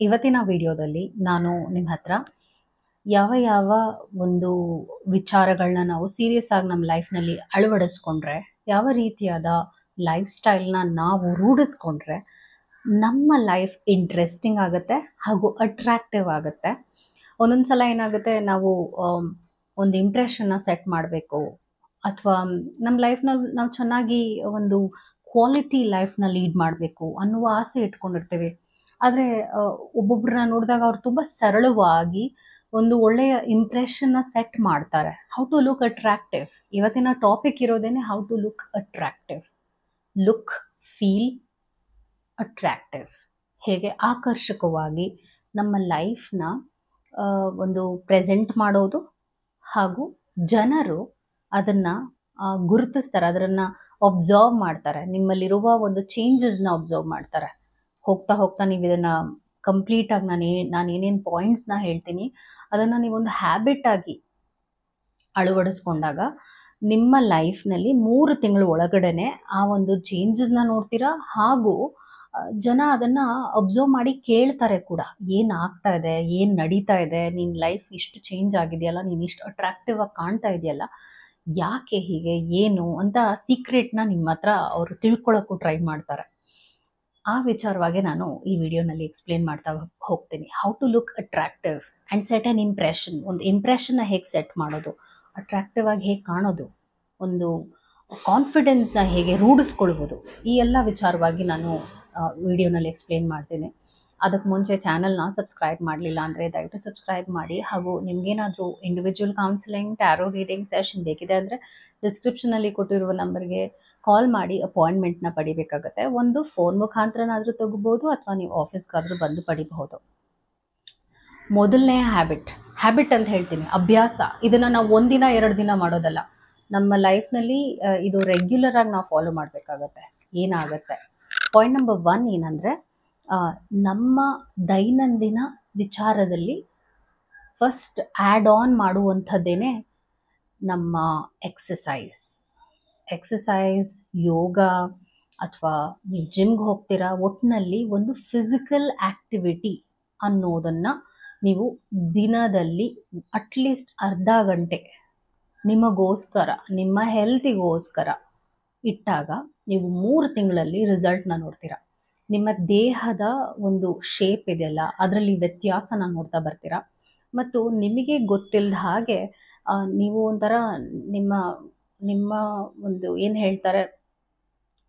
ಇವತ್ತಿನ ವಿಡಿಯೋದಲ್ಲಿ ನಾನು ನಿಮ್ಮ ಹತ್ರ ಯಾವ ಒಂದು ವಿಚಾರಗಳನ್ನ ನಾವು ಸೀರಿಯಸ್ ಆಗಿ ನಮ್ಮ ಲೈಫ್ನಲ್ಲಿ ಅಳವಡಿಸ್ಕೊಂಡ್ರೆ, ಯಾವ ರೀತಿಯಾದ ಲೈಫ್ ಸ್ಟೈಲ್ನ ನಾವು ರೂಢಿಸ್ಕೊಂಡ್ರೆ ನಮ್ಮ ಲೈಫ್ ಇಂಟ್ರೆಸ್ಟಿಂಗ್ ಆಗುತ್ತೆ ಹಾಗೂ ಅಟ್ರಾಕ್ಟಿವ್ ಆಗುತ್ತೆ. ಒಂದೊಂದು ಸಲ ಏನಾಗುತ್ತೆ, ನಾವು ಒಂದು ಇಂಪ್ರೆಷನ್ನ ಸೆಟ್ ಮಾಡಬೇಕು ಅಥವಾ ನಮ್ಮ ಲೈಫ್ನಲ್ಲಿ ನಾವು ಚೆನ್ನಾಗಿ ಒಂದು ಕ್ವಾಲಿಟಿ ಲೈಫ್ನ ಲೀಡ್ ಮಾಡಬೇಕು ಅನ್ನುವ ಆಸೆ ಇಟ್ಕೊಂಡಿರ್ತೀವಿ. ಆದರೆ ಒಬ್ಬೊಬ್ಬರನ್ನ ನೋಡಿದಾಗ ಅವ್ರು ತುಂಬ ಸರಳವಾಗಿ ಒಂದು ಒಳ್ಳೆಯ ಇಂಪ್ರೆಷನ್ನ ಸೆಟ್ ಮಾಡ್ತಾರೆ. How to look attractive. ಇವತ್ತಿನ ಟಾಪಿಕ್ ಇರೋದೇನೆ how to look attractive. Look, feel attractive. ಹೇಗೆ ಆಕರ್ಷಕವಾಗಿ ನಮ್ಮ ಲೈಫ್ನ ಒಂದು ಪ್ರೆಸೆಂಟ್ ಮಾಡೋದು ಹಾಗೂ ಜನರು ಅದನ್ನು ಗುರುತಿಸ್ತಾರೆ, ಅದನ್ನು ಒಬ್ಸರ್ವ್ ಮಾಡ್ತಾರೆ, ನಿಮ್ಮಲ್ಲಿರುವ ಒಂದು ಚೇಂಜಸ್ನ ಒಬ್ಸರ್ವ್ ಮಾಡ್ತಾರೆ. ಹೋಗ್ತಾ ಹೋಗ್ತಾ ನೀವು ಇದನ್ನು ಕಂಪ್ಲೀಟಾಗಿ ನಾನು ಏನೇನು ಪಾಯಿಂಟ್ಸ್ನ ಹೇಳ್ತೀನಿ ಅದನ್ನು ನೀವೊಂದು ಹ್ಯಾಬಿಟ್ ಆಗಿ ಅಳವಡಿಸ್ಕೊಂಡಾಗ ನಿಮ್ಮ ಲೈಫ್ನಲ್ಲಿ 3 ತಿಂಗಳ ಒಳಗಡೆನೆ ಆ ಒಂದು ಚೇಂಜಸ್ನ ನೋಡ್ತೀರಾ. ಹಾಗೂ ಜನ ಅದನ್ನು ಅಬ್ಸರ್ವ್ ಮಾಡಿ ಕೇಳ್ತಾರೆ ಕೂಡ, ಏನು ಆಗ್ತಾ ಇದೆ, ಏನು ನಡೀತಾ ಇದೆ, ನಿನ್ನ ಲೈಫ್ ಇಷ್ಟು ಚೇಂಜ್ ಆಗಿದೆಯಲ್ಲ, ನೀನು ಇಷ್ಟು ಅಟ್ರಾಕ್ಟಿವ್ ಆಗಿ ಕಾಣ್ತಾ ಇದೆಯಲ್ಲ, ಯಾಕೆ ಹೀಗೆ, ಏನು ಅಂತ ಸೀಕ್ರೆಟ್ನ ನಿಮ್ಮ ಹತ್ರ ಅವರು ತಿಳ್ಕೊಳ್ಳೋಕ್ಕೂ ಟ್ರೈ ಮಾಡ್ತಾರೆ. ಆ ವಿಚಾರವಾಗಿ ನಾನು ಈ ವಿಡಿಯೋನಲ್ಲಿ ಎಕ್ಸ್ಪ್ಲೇನ್ ಮಾಡ್ತಾ ಹೋಗ್ತೀನಿ. How to look attractive and set an impression. ಒಂದು ಇಂಪ್ರೆಷನ್ನ ಹೇಗೆ ಸೆಟ್ ಮಾಡೋದು, ಅಟ್ರಾಕ್ಟಿವ್ ಆಗಿ ಹೇಗೆ ಕಾಣೋದು, ಒಂದು ಕಾನ್ಫಿಡೆನ್ಸ್ನ ಹೇಗೆ ರೂಢಿಸ್ಕೊಳ್ಬೋದು, ಈ ಎಲ್ಲ ವಿಚಾರವಾಗಿ ನಾನು ವಿಡಿಯೋನಲ್ಲಿ ಎಕ್ಸ್ಪ್ಲೇನ್ ಮಾಡ್ತೀನಿ. ಅದಕ್ಕೆ ಮುಂಚೆ ಚಾನಲ್ನ ಸಬ್ಸ್ಕ್ರೈಬ್ ಮಾಡಲಿಲ್ಲ ಅಂದರೆ ದಯವಿಟ್ಟು ಸಬ್ಸ್ಕ್ರೈಬ್ ಮಾಡಿ. ಹಾಗೂ ನಿಮಗೇನಾದರೂ individual counselling, tarot reading session ಬೇಕಿದೆ ಅಂದರೆ ಡಿಸ್ಕ್ರಿಪ್ಷನಲ್ಲಿ ಕೊಟ್ಟಿರುವ ನಂಬರ್ಗೆ ಕಾಲ್ ಮಾಡಿ ಅಪಾಯಿಂಟ್ಮೆಂಟ್ನ ಪಡಿಬೇಕಾಗತ್ತೆ. ಒಂದು ಫೋನ್ ಮುಖಾಂತರನಾದರೂ ತಗೋಬೋದು ಅಥವಾ ನೀವು ಆಫೀಸ್ಗಾದರೂ ಬಂದು ಪಡಿಬಹುದು. ಮೊದಲನೇ ಹ್ಯಾಬಿಟ್ ಅಂತ ಹೇಳ್ತೀನಿ, ಅಭ್ಯಾಸ. ಇದನ್ನು ನಾವು ಒಂದಿನ 2 ದಿನ ಮಾಡೋದಲ್ಲ, ನಮ್ಮ ಲೈಫ್ನಲ್ಲಿ ಇದು ರೆಗ್ಯುಲರ್ ಆಗಿ ನಾವು ಫಾಲೋ ಮಾಡಬೇಕಾಗತ್ತೆ. ಏನಾಗುತ್ತೆ, ಪಾಯಿಂಟ್ ನಂಬರ್ 1 ಏನಂದರೆ, ನಮ್ಮ ದೈನಂದಿನ ವಿಚಾರದಲ್ಲಿ ಫಸ್ಟ್ ಆ್ಯಡ್ ಆನ್ ಮಾಡುವಂಥದ್ದೇನೆ ನಮ್ಮ ಎಕ್ಸಸೈಸ್, ಯೋಗ ಅಥವಾ ನೀವು ಜಿಮ್ಗೆ ಹೋಗ್ತೀರಾ, ಒಟ್ಟಿನಲ್ಲಿ ಒಂದು ಫಿಸಿಕಲ್ ಆ್ಯಕ್ಟಿವಿಟಿ ಅನ್ನೋದನ್ನು ನೀವು ದಿನದಲ್ಲಿ ಅಟ್ಲೀಸ್ಟ್ ಅರ್ಧ ಗಂಟೆ ನಿಮಗೋಸ್ಕರ, ನಿಮ್ಮ ಹೆಲ್ತಿಗೋಸ್ಕರ ಇಟ್ಟಾಗ ನೀವು 3 ತಿಂಗಳಲ್ಲಿ ರಿಸಲ್ಟ್ನ ನೋಡ್ತೀರಾ. ನಿಮ್ಮ ದೇಹದ ಒಂದು ಶೇಪ್ ಇದೆಯಲ್ಲ, ಅದರಲ್ಲಿ ವ್ಯತ್ಯಾಸನ ನೋಡ್ತಾ ಬರ್ತೀರಾ. ಮತ್ತು ನಿಮಗೆ ಗೊತ್ತಿಲ್ಲದ ಹಾಗೆ ನೀವು ಒಂಥರ ನಿಮ್ಮ ಒಂದು ಏನು ಹೇಳ್ತಾರೆ,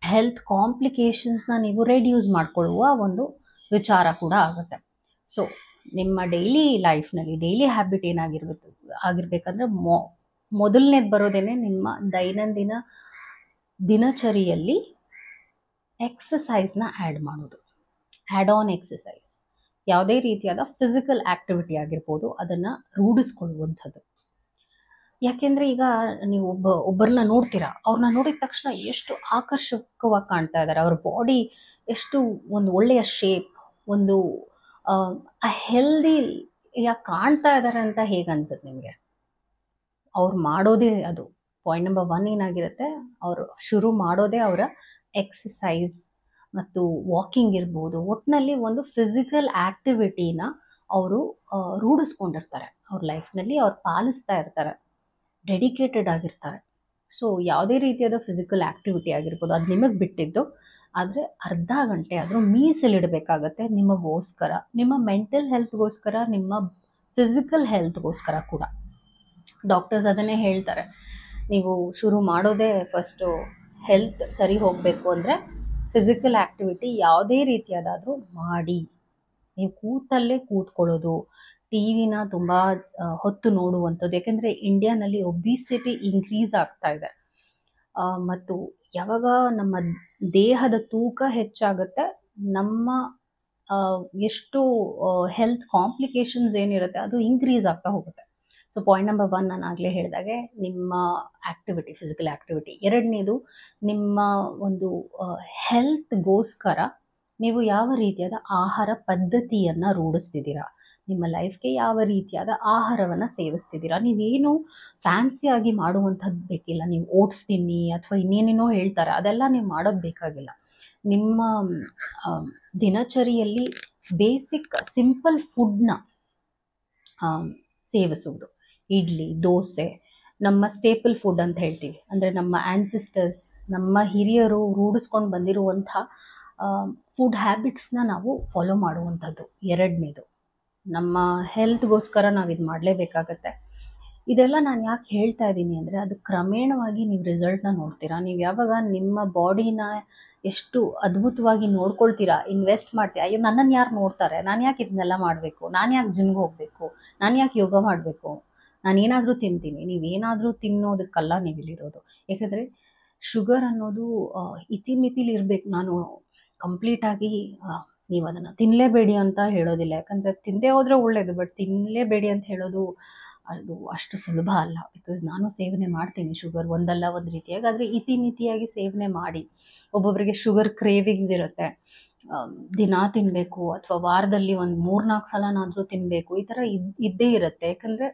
ಹೆಲ್ತ್ ಕಾಂಪ್ಲಿಕೇಶನ್ಸ್ನ ನೀವು ರೆಡ್ಯೂಸ್ ಮಾಡ್ಕೊಳ್ಳುವ ಒಂದು ವಿಚಾರ ಕೂಡ ಆಗುತ್ತೆ. ಸೊ ನಿಮ್ಮ ಡೈಲಿ ಲೈಫ್ನಲ್ಲಿ ಡೈಲಿ ಹ್ಯಾಬಿಟ್ ಆಗಿರ್ಬೇಕಂದ್ರೆ ಮೊದಲನೇದು ಬರೋದೇನೆ ನಿಮ್ಮ ದೈನಂದಿನ ದಿನಚರಿಯಲ್ಲಿ ಎಕ್ಸಸೈಸ್ನ ಆ್ಯಡ್ ಮಾಡೋದು. ಆ್ಯಡ್ ಆನ್ ಎಕ್ಸಸೈಸ್, ಯಾವುದೇ ರೀತಿಯಾದ ಫಿಸಿಕಲ್ ಆ್ಯಕ್ಟಿವಿಟಿ ಆಗಿರ್ಬೋದು, ಅದನ್ನು ರೂಢಿಸ್ಕೊಳ್ಳುವಂಥದ್ದು. ಯಾಕೆಂದರೆ ಈಗ ನೀವು ಒಬ್ಬರನ್ನ ನೋಡ್ತೀರಾ, ಅವ್ರನ್ನ ನೋಡಿದ ತಕ್ಷಣ ಎಷ್ಟು ಆಕರ್ಷಕವಾಗಿ ಕಾಣ್ತಾ ಇದ್ದಾರೆ, ಅವ್ರ ಬಾಡಿ ಎಷ್ಟು ಒಂದು ಒಳ್ಳೆಯ ಶೇಪ್, ಒಂದು ಹೆಲ್ದಿಯಾಗಿ ಕಾಣ್ತಾ ಇದ್ದಾರೆ ಅಂತ ಹೇಗೆ ಅನ್ಸುತ್ತೆ ನಿಮಗೆ? ಅವ್ರು ಮಾಡೋದೇ ಅದು. ಪಾಯಿಂಟ್ ನಂಬರ್ 1 ಏನಾಗಿರುತ್ತೆ, ಅವರು ಶುರು ಮಾಡೋದೇ ಅವರ ಎಕ್ಸಸೈಸ್ ಮತ್ತು ವಾಕಿಂಗ್ ಇರ್ಬೋದು. ಒಟ್ಟಿನಲ್ಲಿ ಒಂದು ಫಿಸಿಕಲ್ ಆ್ಯಕ್ಟಿವಿಟಿನ ಅವರು ರೂಢಿಸ್ಕೊಂಡಿರ್ತಾರೆ ಅವ್ರ ಲೈಫ್ನಲ್ಲಿ, ಅವ್ರು ಪಾಲಿಸ್ತಾ ಇರ್ತಾರೆ, ಡೆಡಿಕೇಟೆಡ್ ಆಗಿರ್ತಾರೆ. ಸೊ ಯಾವುದೇ ರೀತಿಯಾದ ಫಿಸಿಕಲ್ ಆ್ಯಕ್ಟಿವಿಟಿ ಆಗಿರ್ಬೋದು, ಅದು ನಿಮಗೆ ಬಿಟ್ಟಿದ್ದು. ಆದರೆ ಅರ್ಧ ಗಂಟೆ ಆದರೂ ಮೀಸಲಿಡಬೇಕಾಗತ್ತೆ ನಿಮಗೋಸ್ಕರ, ನಿಮ್ಮ ಮೆಂಟಲ್ ಹೆಲ್ತ್ಗೋಸ್ಕರ, ನಿಮ್ಮ ಫಿಸಿಕಲ್ ಹೆಲ್ತ್ಗೋಸ್ಕರ ಕೂಡ. ಡಾಕ್ಟರ್ಸ್ ಅದನ್ನೇ ಹೇಳ್ತಾರೆ, ನೀವು ಶುರು ಮಾಡೋದೇ ಫಸ್ಟು ಹೆಲ್ತ್ ಸರಿ ಹೋಗಬೇಕು ಅಂದರೆ ಫಿಸಿಕಲ್ ಆ್ಯಕ್ಟಿವಿಟಿ ಯಾವುದೇ ರೀತಿಯಾದಾದರೂ ಮಾಡಿ. ನೀವು ಕೂತ್ಕೊಳ್ಳೋದು, ಟಿ ವಿನ ತುಂಬ ಹೊತ್ತು ನೋಡುವಂಥದ್ದು. ಯಾಕೆಂದರೆ ಇಂಡಿಯಾನಲ್ಲಿ ಒಬಿಸಿಟಿ ಇನ್ಕ್ರೀಸ್ ಆಗ್ತಾ ಇದೆ. ಮತ್ತು ಯಾವಾಗ ನಮ್ಮ ದೇಹದ ತೂಕ ಹೆಚ್ಚಾಗುತ್ತೆ, ನಮ್ಮ ಎಷ್ಟು ಹೆಲ್ತ್ ಕಾಂಪ್ಲಿಕೇಶನ್ಸ್ ಏನಿರುತ್ತೆ ಅದು ಇನ್ಕ್ರೀಸ್ ಆಗ್ತಾ ಹೋಗುತ್ತೆ. ಸೊ ಪಾಯಿಂಟ್ ನಂಬರ್ 1 ನಾನು ಆಗಲೇ ಹೇಳಿದಾಗೆ ನಿಮ್ಮ ಆ್ಯಕ್ಟಿವಿಟಿ, ಫಿಸಿಕಲ್ ಆ್ಯಕ್ಟಿವಿಟಿ. 2ನೇದು, ನಿಮ್ಮ ಒಂದು ಹೆಲ್ತ್ಗೋಸ್ಕರ ನೀವು ಯಾವ ರೀತಿಯಾದ ಆಹಾರ ಪದ್ಧತಿಯನ್ನು ರೂಢಿಸ್ತಿದ್ದೀರಾ, ನಿಮ್ಮ ಲೈಫ್ಗೆ ಯಾವ ರೀತಿಯಾದ ಆಹಾರವನ್ನು ಸೇವಿಸ್ತಿದ್ದೀರಾ. ನೀವೇನು ಫ್ಯಾನ್ಸಿಯಾಗಿ ಮಾಡುವಂಥದ್ದು ಬೇಕಿಲ್ಲ. ನೀವು ಓಟ್ಸ್ ತಿನ್ನಿ ಅಥವಾ ಇನ್ನೇನೇನೋ ಹೇಳ್ತಾರೆ, ಅದೆಲ್ಲ ನೀವು ಮಾಡೋದು ಬೇಕಾಗಿಲ್ಲ. ನಿಮ್ಮ ದಿನಚರಿಯಲ್ಲಿ ಬೇಸಿಕ್ ಸಿಂಪಲ್ ಫುಡ್ನ ಸೇವಿಸುವುದು. ಇಡ್ಲಿ, ದೋಸೆ ನಮ್ಮ ಸ್ಟೇಪಲ್ ಫುಡ್ ಅಂತ ಹೇಳ್ತೀವಿ. ಅಂದರೆ ನಮ್ಮ ಆ್ಯನ್ಸಿಸ್ಟರ್ಸ್, ನಮ್ಮ ಹಿರಿಯರು ರೂಢಿಸ್ಕೊಂಡು ಬಂದಿರುವಂಥ ಫುಡ್ ಹ್ಯಾಬಿಟ್ಸ್ನ ನಾವು ಫಾಲೋ ಮಾಡುವಂಥದ್ದು. ಎರಡನೇದು, ನಮ್ಮ ಹೆಲ್ತ್ಗೋಸ್ಕರ ನಾವು ಇದು ಮಾಡಲೇಬೇಕಾಗತ್ತೆ. ಇದೆಲ್ಲ ನಾನು ಯಾಕೆ ಹೇಳ್ತಾ ಇದ್ದೀನಿ ಅಂದರೆ, ಅದು ಕ್ರಮೇಣವಾಗಿ ನೀವು ರಿಸಲ್ಟ್ನ ನೋಡ್ತೀರಾ. ನೀವು ಯಾವಾಗ ನಿಮ್ಮ ಬಾಡಿನ ಎಷ್ಟು ಅದ್ಭುತವಾಗಿ ನೋಡ್ಕೊಳ್ತೀರಾ, ಇನ್ವೆಸ್ಟ್ ಮಾಡ್ತೀರಾ, ಅಯ್ಯೋ ನನ್ನನ್ನು ಯಾರು ನೋಡ್ತಾರೆ, ನಾನು ಯಾಕೆ ಇದನ್ನೆಲ್ಲ ಮಾಡಬೇಕು, ನಾನು ಯಾಕೆ ಜಿಮ್ಗೆ ಹೋಗಬೇಕು, ನಾನು ಯಾಕೆ ಯೋಗ ಮಾಡಬೇಕು, ನಾನೇನಾದರೂ ತಿಂತೀನಿ. ನೀವೇನಾದರೂ ತಿನ್ನೋದಕ್ಕಲ್ಲ ನೀವು ಇಲ್ಲಿರೋದು. ಯಾಕಂದರೆ ಶುಗರ್ ಅನ್ನೋದು ಇತಿಮಿತಿಲಿ ಇರಬೇಕು. ನಾನು ಕಂಪ್ಲೀಟಾಗಿ ನೀವು ಅದನ್ನು ತಿನ್ನಲೇಬೇಡಿ ಅಂತ ಹೇಳೋದಿಲ್ಲ, ಯಾಕಂದರೆ ತಿಂದೇ ಹೋದರೆ ಒಳ್ಳೆಯದು, ಬಟ್ ತಿನ್ನಲೇಬೇಡಿ ಅಂತ ಹೇಳೋದು ಅದು ಅಷ್ಟು ಸುಲಭ ಅಲ್ಲ. ಬಿಕಾಸ್ ನಾನು ಸೇವನೆ ಮಾಡ್ತೀನಿ ಶುಗರ್, ಒಂದಲ್ಲ ಒಂದು ರೀತಿಯಾಗಿ. ಆದರೆ ಇತಿಮಿತಿಯಾಗಿ ಸೇವನೆ ಮಾಡಿ. ಒಬ್ಬೊಬ್ಬರಿಗೆ ಶುಗರ್ ಕ್ರೇವಿಂಗ್ಸ್ ಇರುತ್ತೆ, ದಿನ ತಿನ್ನಬೇಕು ಅಥವಾ ವಾರದಲ್ಲಿ ಒಂದು 3-4 ಸಲನಾದರೂ ತಿನ್ನಬೇಕು, ಈ ಥರ ಇದ್ದೇ ಇರುತ್ತೆ. ಯಾಕಂದರೆ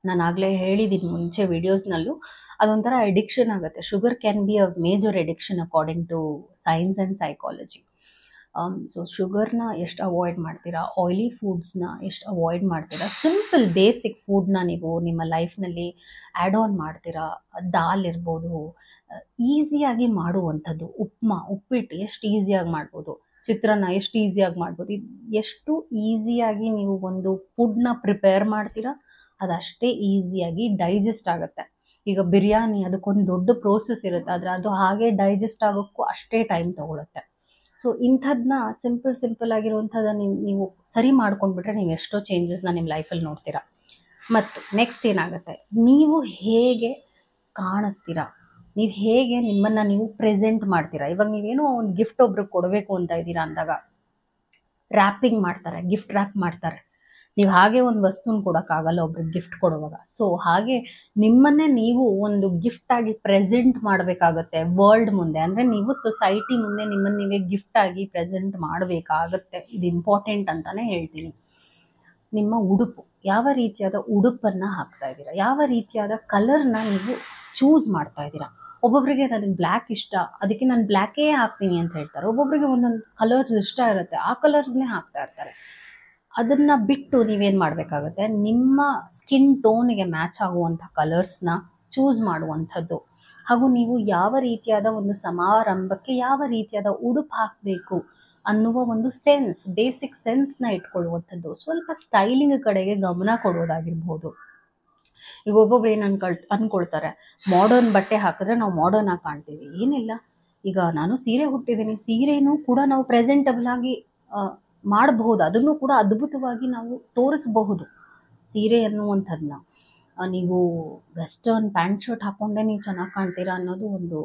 ನಾನು ಆಗಲೇ ಹೇಳಿದ್ದೀನಿ ಮುಂಚೆ ವಿಡಿಯೋಸ್ನಲ್ಲೂ, ಅದೊಂಥರ ಅಡಿಕ್ಷನ್ ಆಗುತ್ತೆ. Sugar can be a major addiction according to science and psychology. So ಶುಗರ್ನ ಎಷ್ಟು ಅವಾಯ್ಡ್ ಮಾಡ್ತೀರಾ, ಆಯಿಲಿ ಫುಡ್ಸ್ನ ಎಷ್ಟು ಅವಾಯ್ಡ್ ಮಾಡ್ತೀರಾ, ಸಿಂಪಲ್ ಬೇಸಿಕ್ ಫುಡ್ನ ನೀವು ನಿಮ್ಮ ಲೈಫ್ನಲ್ಲಿ ಆ್ಯಡ್ ಆನ್ ಮಾಡ್ತೀರಾ. ದಾಲ್ ಇರ್ಬೋದು, ಈಸಿಯಾಗಿ ಮಾಡುವಂಥದ್ದು. ಉಪ್ಪಿಟ್ಟು ಎಷ್ಟು ಈಸಿಯಾಗಿ ಮಾಡ್ಬೋದು, ಚಿತ್ರಾನ್ನ ಎಷ್ಟು ಈಸಿಯಾಗಿ ಮಾಡ್ಬೋದು. ಎಷ್ಟು ಈಸಿಯಾಗಿ ನೀವು ಒಂದು ಫುಡ್ನ ಪ್ರಿಪೇರ್ ಮಾಡ್ತೀರಾ, ಅದಷ್ಟೇ ಈಸಿಯಾಗಿ ಡೈಜೆಸ್ಟ್ ಆಗುತ್ತೆ. ಈಗ ಬಿರಿಯಾನಿ, ಅದಕ್ಕೊಂದು ದೊಡ್ಡ ಪ್ರೋಸೆಸ್ ಇರುತ್ತೆ, ಆದರೆ ಅದು ಹಾಗೆ ಡೈಜೆಸ್ಟ್ ಆಗೋಕ್ಕೂ ಅಷ್ಟೇ ಟೈಮ್ ತೊಗೊಳುತ್ತೆ. ಸೊ ಇಂಥದ್ದನ್ನ ಸಿಂಪಲ್ ಆಗಿರುವಂಥದ್ದನ್ನ ನೀವು ಸರಿ ಮಾಡ್ಕೊಂಡ್ಬಿಟ್ರೆ ನೀವು ಎಷ್ಟೋ ಚೇಂಜಸ್ನ ನಿಮ್ಮ ಲೈಫಲ್ಲಿ ನೋಡ್ತೀರಾ. ಮತ್ತು ನೆಕ್ಸ್ಟ್ ಏನಾಗುತ್ತೆ, ನೀವು ಹೇಗೆ ಕಾಣಿಸ್ತೀರಾ, ನೀವು ಹೇಗೆ ನಿಮ್ಮನ್ನು ನೀವು ಪ್ರೆಸೆಂಟ್ ಮಾಡ್ತೀರಾ. ಇವಾಗ ನೀವೇನೋ ಒಂದು ಗಿಫ್ಟ್ ಒಬ್ರಿಗೆ ಕೊಡಬೇಕು ಅಂತ ಇದ್ದೀರಾ ಅಂದಾಗ ರ್ಯಾಪಿಂಗ್ ಮಾಡ್ತಾರೆ, ಗಿಫ್ಟ್ ರ್ಯಾಪ್ ಮಾಡ್ತಾರೆ. ನೀವು ಹಾಗೆ ಒಂದು ವಸ್ತುನ ಕೊಡೋಕ್ಕಾಗಲ್ಲ ಒಬ್ರಿಗೆ ಗಿಫ್ಟ್ ಕೊಡುವಾಗ. ಸೊ ಹಾಗೆ ನಿಮ್ಮನ್ನೇ ನೀವು ಒಂದು ಗಿಫ್ಟ್ ಆಗಿ ಪ್ರೆಸೆಂಟ್ ಮಾಡಬೇಕಾಗತ್ತೆ ವರ್ಲ್ಡ್ ಮುಂದೆ. ಅಂದರೆ ನೀವು ಸೊಸೈಟಿ ಮುಂದೆ ನಿಮ್ಮನ್ನು ನೀವೇ ಗಿಫ್ಟ್ ಆಗಿ ಪ್ರೆಸೆಂಟ್ ಮಾಡಬೇಕಾಗತ್ತೆ. ಇದು ಇಂಪಾರ್ಟೆಂಟ್ ಅಂತಲೇ ಹೇಳ್ತೀನಿ. ನಿಮ್ಮ ಉಡುಪು, ಯಾವ ರೀತಿಯಾದ ಉಡುಪನ್ನು ಹಾಕ್ತಾ ಇದ್ದೀರಾ, ಯಾವ ರೀತಿಯಾದ ಕಲರ್ನ ನೀವು ಚೂಸ್ ಮಾಡ್ತಾ ಇದ್ದೀರಾ. ಒಬ್ಬೊಬ್ಬರಿಗೆ ನನಗೆ ಬ್ಲ್ಯಾಕ್ ಇಷ್ಟ, ಅದಕ್ಕೆ ನಾನು ಬ್ಲ್ಯಾಕೇ ಹಾಕ್ತೀನಿ ಅಂತ ಹೇಳ್ತಾರೆ. ಒಬ್ಬೊಬ್ಬರಿಗೆ ಒಂದೊಂದು ಕಲರ್ಸ್ ಇಷ್ಟ ಇರುತ್ತೆ, ಆ ಕಲರ್ಸ್ನೇ ಹಾಕ್ತಾ ಇರ್ತಾರೆ. ಅದನ್ನು ಬಿಟ್ಟು ನೀವೇನು ಮಾಡಬೇಕಾಗುತ್ತೆ, ನಿಮ್ಮ ಸ್ಕಿನ್ ಟೋನ್ಗೆ ಮ್ಯಾಚ್ ಆಗುವಂಥ ಕಲರ್ಸ್ನ ಚೂಸ್ ಮಾಡುವಂಥದ್ದು. ಹಾಗೂ ನೀವು ಯಾವ ರೀತಿಯಾದ ಒಂದು ಸಮಾರಂಭಕ್ಕೆ ಯಾವ ರೀತಿಯಾದ ಉಡುಪು ಹಾಕಬೇಕು ಅನ್ನುವ ಒಂದು ಸೆನ್ಸ್, ಬೇಸಿಕ್ ಸೆನ್ಸ್ನ ಇಟ್ಕೊಳ್ಳುವಂಥದ್ದು. ಸ್ವಲ್ಪ ಸ್ಟೈಲಿಂಗ್ ಕಡೆಗೆ ಗಮನ ಕೊಡೋದಾಗಿರ್ಬೋದು. ಈಗ ಒಬ್ಬೊಬ್ರು ಏನು ಅನ್ಕೊಳ್ತಾರೆ, ಮಾಡರ್ನ್ ಬಟ್ಟೆ ಹಾಕಿದ್ರೆ ನಾವು ಮಾಡರ್ನ್ ಆಗಿ ಕಾಣ್ತೀವಿ. ಏನಿಲ್ಲ, ಈಗ ನಾನು ಸೀರೆ ಹುಟ್ಟಿದ್ದೀನಿ, ಸೀರೆನೂ ಕೂಡ ನಾವು ಪ್ರೆಸೆಂಟಬಲ್ ಆಗಿ ಮಾಡಬಹುದು, ಅದನ್ನು ಕೂಡ ಅದ್ಭುತವಾಗಿ ನಾವು ತೋರಿಸಬಹುದು. ಸೀರೆ ಅನ್ನುವಂಥದ್ದನ್ನ ನೀವು ವೆಸ್ಟರ್ನ್ ಪ್ಯಾಂಟ್ ಶರ್ಟ್ ಹಾಕ್ಕೊಂಡೇ ನೀವು ಚೆನ್ನಾಗಿ ಕಾಣ್ತೀರಾ ಅನ್ನೋದು ಒಂದು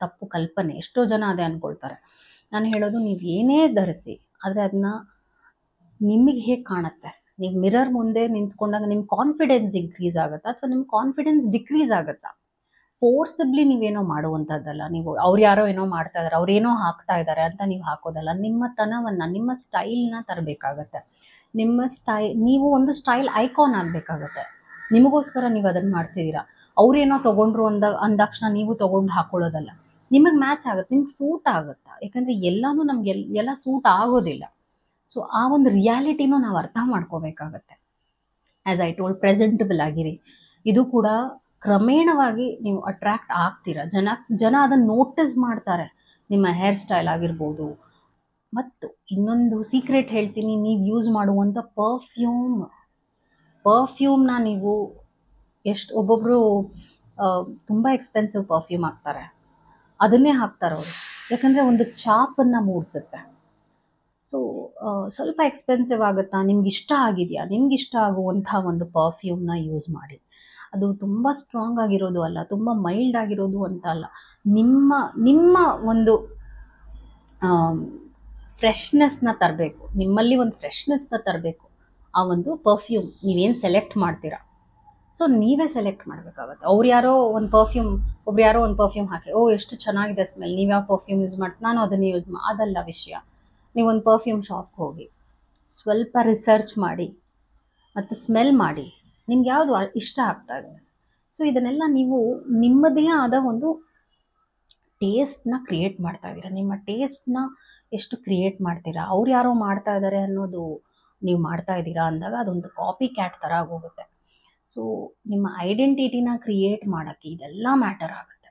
ತಪ್ಪು ಕಲ್ಪನೆ. ಎಷ್ಟೋ ಜನ ಅದೇ ಅಂದ್ಕೊಳ್ತಾರೆ. ನಾನು ಹೇಳೋದು, ನೀವು ಏನೇ ಧರಿಸಿ, ಆದರೆ ಅದನ್ನ ನಿಮಗೆ ಹೇಗೆ ಕಾಣುತ್ತೆ, ನೀವು ಮಿರರ್ ಮುಂದೆ ನಿಂತ್ಕೊಂಡಾಗ ನಿಮ್ಮ ಕಾನ್ಫಿಡೆನ್ಸ್ ಇನ್ಕ್ರೀಸ್ ಆಗುತ್ತಾ ಅಥವಾ ನಿಮ್ಮ ಕಾನ್ಫಿಡೆನ್ಸ್ ಡಿಕ್ರೀಸ್ ಆಗುತ್ತಾ. ಫೋರ್ಸಬ್ಲಿ ನೀವೇನೋ ಮಾಡುವಂಥದ್ದಲ್ಲ. ನೀವು ಅವ್ರು ಯಾರೋ ಏನೋ ಮಾಡ್ತಾ ಇದ್ದಾರೆ, ಅವ್ರೇನೋ ಹಾಕ್ತಾ ಇದ್ದಾರೆ ಅಂತ ನೀವು ಹಾಕೋದಲ್ಲ. ನಿಮ್ಮ ತನವನ್ನು, ನಿಮ್ಮ ಸ್ಟೈಲ್ನ ತರಬೇಕಾಗತ್ತೆ. ನೀವು ಒಂದು ಸ್ಟೈಲ್ ಐಕಾನ್ ಆಗಬೇಕಾಗತ್ತೆ. ನಿಮಗೋಸ್ಕರ ನೀವು ಅದನ್ನು ಮಾಡ್ತಿದ್ದೀರಾ. ಅವ್ರೇನೋ ತೊಗೊಂಡ್ರು ಅಂದಾಕ್ಷಣ ನೀವು ತೊಗೊಂಡು ಹಾಕೊಳ್ಳೋದಲ್ಲ. ನಿಮಗೆ ಮ್ಯಾಚ್ ಆಗುತ್ತೆ, ನಿಮ್ಗೆ ಸೂಟ್ ಆಗುತ್ತಾ. ಯಾಕಂದರೆ ಎಲ್ಲನೂ ನಮ್ಗೆ ಎಲ್ಲ ಸೂಟ್ ಆಗೋದಿಲ್ಲ. ಸೊ ಆ ಒಂದು ರಿಯಾಲಿಟಿನೂ ನಾವು ಅರ್ಥ ಮಾಡ್ಕೋಬೇಕಾಗತ್ತೆ. ಆ್ಯಸ್ ಐ ಟೋಲ್ಡ್, ಪ್ರೆಸೆಂಟಬಲ್ ಆಗಿರಿ. ಇದು ಕೂಡ ಕ್ರಮೇಣವಾಗಿ ನೀವು ಅಟ್ರ್ಯಾಕ್ಟ್ ಆಗ್ತೀರಾ. ಜನ ಅದನ್ನು ನೋಟಿಸ್ ಮಾಡ್ತಾರೆ, ನಿಮ್ಮ ಹೇರ್ ಸ್ಟೈಲ್ ಆಗಿರ್ಬೋದು. ಮತ್ತು ಇನ್ನೊಂದು ಸೀಕ್ರೆಟ್ ಹೇಳ್ತೀನಿ, ನೀವು ಯೂಸ್ ಮಾಡುವಂಥ ಪರ್ಫ್ಯೂಮ್ನ ನೀವು ಒಬ್ಬೊಬ್ಬರು ತುಂಬ ಎಕ್ಸ್ಪೆನ್ಸಿವ್ ಪರ್ಫ್ಯೂಮ್ ಹಾಕ್ತಾರೆ, ಅದನ್ನೇ ಹಾಕ್ತಾರೆ ಅವರು. ಯಾಕಂದರೆ ಒಂದು ಛಾಪನ್ನು ಮೂಡಿಸುತ್ತೆ. ಸೊ ಸ್ವಲ್ಪ ಎಕ್ಸ್ಪೆನ್ಸಿವ್ ಆಗುತ್ತಾ, ನಿಮ್ಗೆ ಇಷ್ಟ ಆಗಿದೆಯಾ, ನಿಮ್ಗೆ ಇಷ್ಟ ಆಗುವಂಥ ಒಂದು ಪರ್ಫ್ಯೂಮ್ನ ಯೂಸ್ ಮಾಡಿ. ಅದು ತುಂಬ ಸ್ಟ್ರಾಂಗ್ ಆಗಿರೋದು ಅಲ್ಲ, ತುಂಬ ಮೈಲ್ಡ್ ಆಗಿರೋದು ಅಂತ ಅಲ್ಲ. ನಿಮ್ಮ ಒಂದು ಫ್ರೆಶ್ನೆಸ್ನ ತರಬೇಕು, ನಿಮ್ಮಲ್ಲಿ ಒಂದು ಫ್ರೆಶ್ನೆಸ್ನ ತರಬೇಕು ಆ ಒಂದು ಪರ್ಫ್ಯೂಮ್ ನೀವೇನು ಸೆಲೆಕ್ಟ್ ಮಾಡ್ತೀರಾ. ಸೊ ನೀವೇ ಸೆಲೆಕ್ಟ್ ಮಾಡಬೇಕಾಗತ್ತೆ. ಒಬ್ರು ಯಾರೋ ಒಂದು ಪರ್ಫ್ಯೂಮ್ ಹಾಕಿ, ಓ ಎಷ್ಟು ಚೆನ್ನಾಗಿದೆ ಸ್ಮೆಲ್, ನೀವು ಯಾವ ಪರ್ಫ್ಯೂಮ್ ಯೂಸ್ ಮಾಡ್ತೀವಿ, ನಾನು ಅದನ್ನು ಯೂಸ್ ಅದಲ್ಲ ವಿಷಯ. ನೀವೊಂದು ಪರ್ಫ್ಯೂಮ್ ಶಾಪ್ಗೆ ಹೋಗಿ ಸ್ವಲ್ಪ ರಿಸರ್ಚ್ ಮಾಡಿ ಮತ್ತು ಸ್ಮೆಲ್ ಮಾಡಿ, ನಿಮ್ಗೆ ಯಾವುದು ಇಷ್ಟ ಆಗ್ತಾ ಇದೆ. ಸೊ ಇದನ್ನೆಲ್ಲ ನೀವು ನಿಮ್ಮದೇ ಆದ ಒಂದು ಟೇಸ್ಟ್ನ ಕ್ರಿಯೇಟ್ ಮಾಡ್ತಾ ಇದ್ದೀರಾ. ನಿಮ್ಮ ಟೇಸ್ಟ್ನ ಎಷ್ಟು ಕ್ರಿಯೇಟ್ ಮಾಡ್ತೀರಾ, ಅವ್ರು ಯಾರೋ ಮಾಡ್ತಾ ಇದ್ದಾರೆ ಅನ್ನೋದು ನೀವು ಮಾಡ್ತಾ ಇದ್ದೀರಾ ಅಂದಾಗ ಅದೊಂದು ಕಾಪಿ ಕ್ಯಾಟ್ ಥರ ಆಗೋಗುತ್ತೆ. ಸೊ ನಿಮ್ಮ ಐಡೆಂಟಿಟಿನ ಕ್ರಿಯೇಟ್ ಮಾಡೋಕ್ಕೆ ಇದೆಲ್ಲ ಮ್ಯಾಟರ್ ಆಗುತ್ತೆ.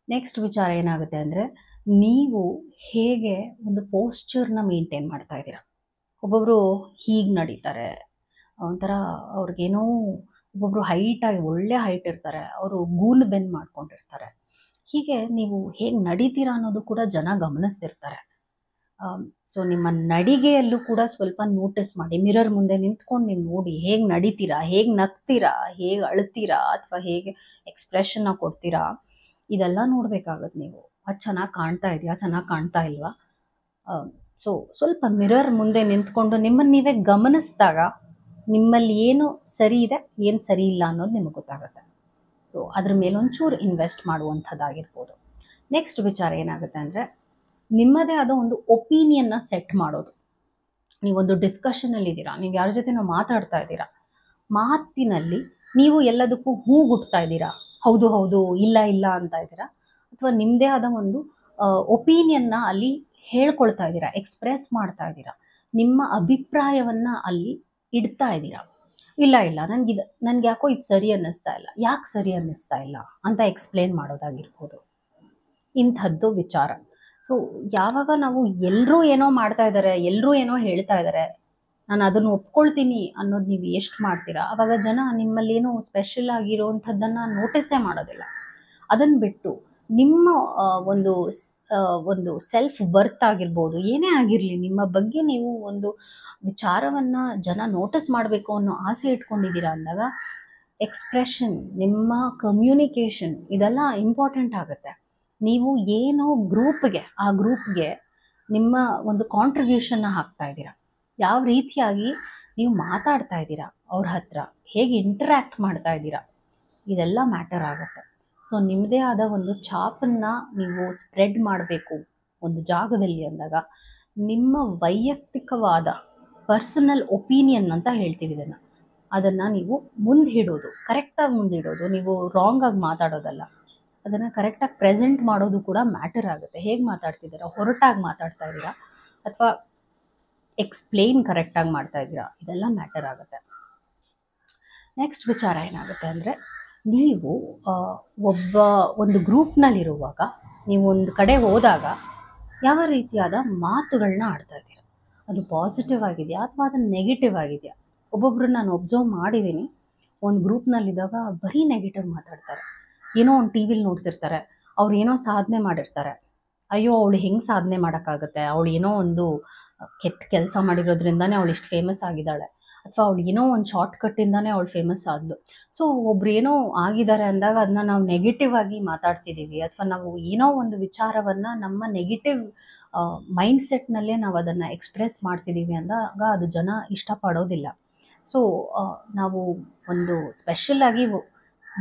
ನೆಕ್ಸ್ಟ್ ವಿಚಾರ ಏನಾಗುತ್ತೆ ಅಂದರೆ, ನೀವು ಹೇಗೆ ಒಂದು ಪೋಸ್ಚರ್ನ ಮೇಂಟೈನ್ ಮಾಡ್ತಾ ಇದ್ದೀರಾ. ಒಬ್ಬೊಬ್ಬರು ಹೀಗೆ ನಡೀತಾರೆ, ಒಂಥರ ಅವ್ರಿಗೇನೋ, ಒಬ್ಬೊಬ್ಬರು ಹೈಟಾಗಿ ಒಳ್ಳೆ ಹೈಟ್ ಇರ್ತಾರೆ, ಅವರು ಗೂನ್ ಬೆನ್ ಮಾಡ್ಕೊಂಡಿರ್ತಾರೆ. ಹೀಗೆ ನೀವು ಹೇಗೆ ನಡೀತೀರಾ ಅನ್ನೋದು ಕೂಡ ಜನ ಗಮನಿಸ್ತಿರ್ತಾರೆ. ಸೊ ನಿಮ್ಮ ನಡಿಗೆಯಲ್ಲೂ ಕೂಡ ಸ್ವಲ್ಪ ನೋಟಿಸ್ ಮಾಡಿ. ಮಿರರ್ ಮುಂದೆ ನಿಂತ್ಕೊಂಡು ನೀವು ನೋಡಿ, ಹೇಗೆ ನಡೀತೀರಾ, ಹೇಗೆ ನಗ್ತೀರಾ, ಹೇಗೆ ಅಳ್ತೀರಾ, ಅಥವಾ ಹೇಗೆ ಎಕ್ಸ್ಪ್ರೆಷನ್ನ ಕೊಡ್ತೀರಾ, ಇದೆಲ್ಲ ನೋಡಬೇಕಾಗತ್ತೆ ನೀವು. ಅದು ಚೆನ್ನಾಗಿ ಕಾಣ್ತಾ ಇದೆಯಾ, ಚೆನ್ನಾಗಿ ಕಾಣ್ತಾ ಇಲ್ವಾ. ಸೊ ಸ್ವಲ್ಪ ಮಿರರ್ ಮುಂದೆ ನಿಂತ್ಕೊಂಡು ನಿಮ್ಮನ್ನು ನೀವೇ ಗಮನಿಸಿದಾಗ ನಿಮ್ಮಲ್ಲಿ ಏನು ಸರಿ ಇದೆ, ಏನು ಸರಿ ಇಲ್ಲ ಅನ್ನೋದು ನಿಮಗೆ ಗೊತ್ತಾಗುತ್ತೆ. ಸೊ ಅದ್ರ ಮೇಲೊಂಚೂರು ಇನ್ವೆಸ್ಟ್ ಮಾಡುವಂಥದ್ದಾಗಿರ್ಬೋದು. ನೆಕ್ಸ್ಟ್ ವಿಚಾರ ಏನಾಗುತ್ತೆ ಅಂದರೆ, ನಿಮ್ಮದೇ ಆದ ಒಂದು ಒಪಿನಿಯನ್ನ ಸೆಟ್ ಮಾಡೋದು. ನೀವೊಂದು ಡಿಸ್ಕಷನಲ್ಲಿ ಇದ್ದೀರಾ, ನೀವು ಯಾರ ಜೊತೆ ನಾವು ಮಾತಾಡ್ತಾ ಇದ್ದೀರಾ, ಮಾತಿನಲ್ಲಿ ನೀವು ಎಲ್ಲದಕ್ಕೂ ಹೂಗುಟ್ತಾ ಇದ್ದೀರಾ, ಹೌದು ಹೌದು, ಇಲ್ಲ ಇಲ್ಲ ಅಂತ ಇದ್ದೀರಾ, ಅಥವಾ ನಿಮ್ಮದೇ ಆದ ಒಂದು ಒಪಿನಿಯನ್ನ ಅಲ್ಲಿ ಹೇಳ್ಕೊಳ್ತಾ ಇದ್ದೀರಾ, ಎಕ್ಸ್ಪ್ರೆಸ್ ಮಾಡ್ತಾ ಇದ್ದೀರಾ, ನಿಮ್ಮ ಅಭಿಪ್ರಾಯವನ್ನ ಅಲ್ಲಿ ಇಡ್ತಾ ಇದ್ದೀರಾ. ಇಲ್ಲ ಇಲ್ಲ, ನನ್ಗೆ ಯಾಕೋ ಇದು ಸರಿ ಅನ್ನಿಸ್ತಾ ಇಲ್ಲ, ಯಾಕೆ ಸರಿ ಅನ್ನಿಸ್ತಾ ಇಲ್ಲ ಅಂತ ಎಕ್ಸ್ಪ್ಲೇನ್ ಮಾಡೋದಾಗಿರ್ಬೋದು. ಇಂಥದ್ದು ವಿಚಾರ. ಸೊ ಯಾವಾಗ ನಾವು ಎಲ್ಲರೂ ಏನೋ ಮಾಡ್ತಾ ಇದ್ದಾರೆ, ಎಲ್ಲರೂ ಏನೋ ಹೇಳ್ತಾ ಇದ್ದಾರೆ, ನಾನು ಅದನ್ನು ಒಪ್ಕೊಳ್ತೀನಿ ಅನ್ನೋದು ನೀವು ಎಷ್ಟು ಮಾಡ್ತೀರಾ, ಆವಾಗ ಜನ ನಿಮ್ಮಲ್ಲಿ ಏನೋ ಸ್ಪೆಷಲ್ ಆಗಿರೋವಂಥದ್ದನ್ನು ನೋಟಿಸೇ ಮಾಡೋದಿಲ್ಲ. ಅದನ್ನು ಬಿಟ್ಟು ನಿಮ್ಮ ಒಂದು ಸೆಲ್ಫ್ ವರ್ತ್ ಆಗಿರ್ಬೋದು, ಏನೇ ಆಗಿರಲಿ, ನಿಮ್ಮ ಬಗ್ಗೆ ನೀವು ಒಂದು ವಿಚಾರವನ್ನು ಜನ ನೋಟಿಸ್ ಮಾಡಬೇಕು ಅನ್ನೋ ಆಸೆ ಇಟ್ಕೊಂಡಿದ್ದೀರಾ ಅಂದಾಗ ಎಕ್ಸ್ಪ್ರೆಷನ್, ನಿಮ್ಮ ಕಮ್ಯುನಿಕೇಷನ್ ಇದೆಲ್ಲ ಇಂಪಾರ್ಟೆಂಟ್ ಆಗುತ್ತೆ. ನೀವು ಏನೋ ಆ ಗ್ರೂಪ್ಗೆ ನಿಮ್ಮ ಒಂದು ಕಾಂಟ್ರಿಬ್ಯೂಷನ್ನ ಹಾಕ್ತಾ ಇದ್ದೀರಾ, ಯಾವ ರೀತಿಯಾಗಿ ನೀವು ಮಾತಾಡ್ತಾ ಇದ್ದೀರಾ, ಅವ್ರ ಹತ್ರ ಹೇಗೆ ಇಂಟರ್ಯಾಕ್ಟ್ ಮಾಡ್ತಾ ಇದ್ದೀರಾ, ಇದೆಲ್ಲ ಮ್ಯಾಟರ್ ಆಗುತ್ತೆ. ಸೊ ನಿಮ್ಮದೇ ಆದ ಒಂದು ಛಾಪನ್ನು ನೀವು ಸ್ಪ್ರೆಡ್ ಮಾಡಬೇಕು ಒಂದು ಜಾಗದಲ್ಲಿ ಅಂದಾಗ, ನಿಮ್ಮ ವೈಯಕ್ತಿಕವಾದ ಪರ್ಸನಲ್ ಒಪಿನಿಯನ್ ಅಂತ ಹೇಳ್ತೀವಿ ಅದನ್ನು ನೀವು ಮುಂದಿಡೋದು, ಕರೆಕ್ಟಾಗಿ ಮುಂದಿಡೋದು, ನೀವು ರಾಂಗಾಗಿ ಮಾತಾಡೋದಲ್ಲ, ಅದನ್ನು ಕರೆಕ್ಟಾಗಿ ಪ್ರೆಸೆಂಟ್ ಮಾಡೋದು ಕೂಡ ಮ್ಯಾಟರ್ ಆಗುತ್ತೆ. ಹೇಗೆ ಮಾತಾಡ್ತಿದ್ದೀರಾ, ಹೊರಟಾಗಿ ಮಾತಾಡ್ತಾ ಇದ್ದೀರಾ ಅಥವಾ ಎಕ್ಸ್ಪ್ಲೇನ್ ಕರೆಕ್ಟಾಗಿ ಮಾಡ್ತಾ ಇದ್ದೀರಾ, ಇದೆಲ್ಲ ಮ್ಯಾಟರ್ ಆಗುತ್ತೆ. ನೆಕ್ಸ್ಟ್ ವಿಚಾರ ಏನಾಗುತ್ತೆ ಅಂದರೆ, ನೀವು ಒಂದು ಗ್ರೂಪ್ನಲ್ಲಿರುವಾಗ, ನೀವು ಒಂದು ಕಡೆ ಹೋದಾಗ ಯಾವ ರೀತಿಯಾದ ಮಾತುಗಳನ್ನ ಆಡ್ತಾ ಇದ್ದೀರಾ, ಅದು ಪಾಸಿಟಿವ್ ಆಗಿದೆಯಾ ಅಥವಾ ಅದು ನೆಗೆಟಿವ್ ಆಗಿದೆಯಾ. ಒಬ್ಬೊಬ್ರು ನಾನು ಒಬ್ಸರ್ವ್ ಮಾಡಿದ್ದೀನಿ, ಒಂದು ಗ್ರೂಪ್ನಲ್ಲಿದ್ದಾಗ ಬರೀ ನೆಗೆಟಿವ್ ಮಾತಾಡ್ತಾರೆ. ಏನೋ ಒಂದು ಟಿ ವಿಲಿ ನೋಡ್ತಿರ್ತಾರೆ, ಅವ್ರು ಏನೋ ಸಾಧನೆ ಮಾಡಿರ್ತಾರೆ, ಅಯ್ಯೋ ಅವಳು ಹೆಂಗೆ ಸಾಧನೆ ಮಾಡೋಕ್ಕಾಗುತ್ತೆ, ಅವಳು ಏನೋ ಒಂದು ಕೆಟ್ಟ ಕೆಲಸ ಮಾಡಿರೋದ್ರಿಂದನೇ ಅವಳು ಇಷ್ಟು ಫೇಮಸ್ ಆಗಿದ್ದಾಳೆ, ಅಥವಾ ಅವಳು ಏನೋ ಒಂದು ಶಾರ್ಟ್ ಕಟ್ಟಿಂದಾನೇ ಅವಳು ಫೇಮಸ್ ಆದ್ಲು. ಸೊ ಒಬ್ರು ಏನೋ ಆಗಿದ್ದಾರೆ ಅಂದಾಗ ಅದನ್ನ ನಾವು ನೆಗೆಟಿವ್ ಆಗಿ ಮಾತಾಡ್ತಿದ್ದೀವಿ, ಅಥವಾ ನಾವು ಏನೋ ಒಂದು ವಿಚಾರವನ್ನು ನಮ್ಮ ನೆಗೆಟಿವ್ ಮೈಂಡ್ ಸೆಟ್ನಲ್ಲೇ ನಾವು ಅದನ್ನು ಎಕ್ಸ್ಪ್ರೆಸ್ ಮಾಡ್ತಿದ್ದೀವಿ ಅಂದಾಗ ಅದು ಜನ ಇಷ್ಟಪಡೋದಿಲ್ಲ. ಸೊ ನಾವು ಒಂದು ಸ್ಪೆಷಲಾಗಿ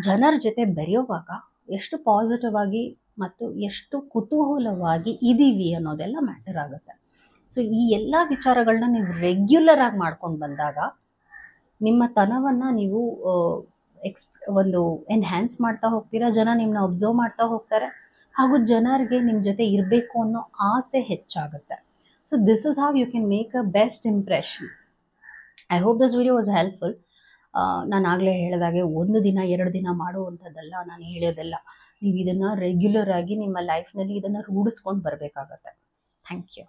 ಜನರ ಜೊತೆ ಬೆರೆಯುವಾಗ ಎಷ್ಟು ಪಾಸಿಟಿವ್ ಆಗಿ ಮತ್ತು ಎಷ್ಟು ಕುತೂಹಲವಾಗಿ ಇದ್ದೀವಿ ಅನ್ನೋದೆಲ್ಲ ಮ್ಯಾಟರ್ ಆಗುತ್ತೆ. ಸೊ ಈ ಎಲ್ಲ ವಿಚಾರಗಳನ್ನ ನೀವು ರೆಗ್ಯುಲರ್ ಆಗಿ ಮಾಡ್ಕೊಂಡು ಬಂದಾಗ ನಿಮ್ಮ ತನವನ್ನು ನೀವು ಒಂದು ಎನ್ಹ್ಯಾನ್ಸ್ ಮಾಡ್ತಾ ಹೋಗ್ತೀರಾ, ಜನ ನಿಮ್ಮನ್ನ ಒಬ್ಸರ್ವ್ ಮಾಡ್ತಾ ಹೋಗ್ತಾರೆ, ಹಾಗೂ ಜನರಿಗೆ ನಿಮ್ಮ ಜೊತೆ ಇರಬೇಕು ಅನ್ನೋ ಆಸೆ ಹೆಚ್ಚಾಗುತ್ತೆ. So this is how you can make a best impression. I hope this video was helpful. ನಾನು ಆಗಲೇ ಹೇಳಿದಾಗೆ 1 ದಿನ 2 ದಿನ ಮಾಡುವಂಥದ್ದಲ್ಲ ನಾನು ಹೇಳೋದೆಲ್ಲ. ನೀವು ಇದನ್ನು ರೆಗ್ಯುಲರ್ ಆಗಿ ನಿಮ್ಮ ಲೈಫ್ನಲ್ಲಿ ಇದನ್ನು ರೂಢಿಸ್ಕೊಂಡು ಬರಬೇಕಾಗತ್ತೆ. Thank you.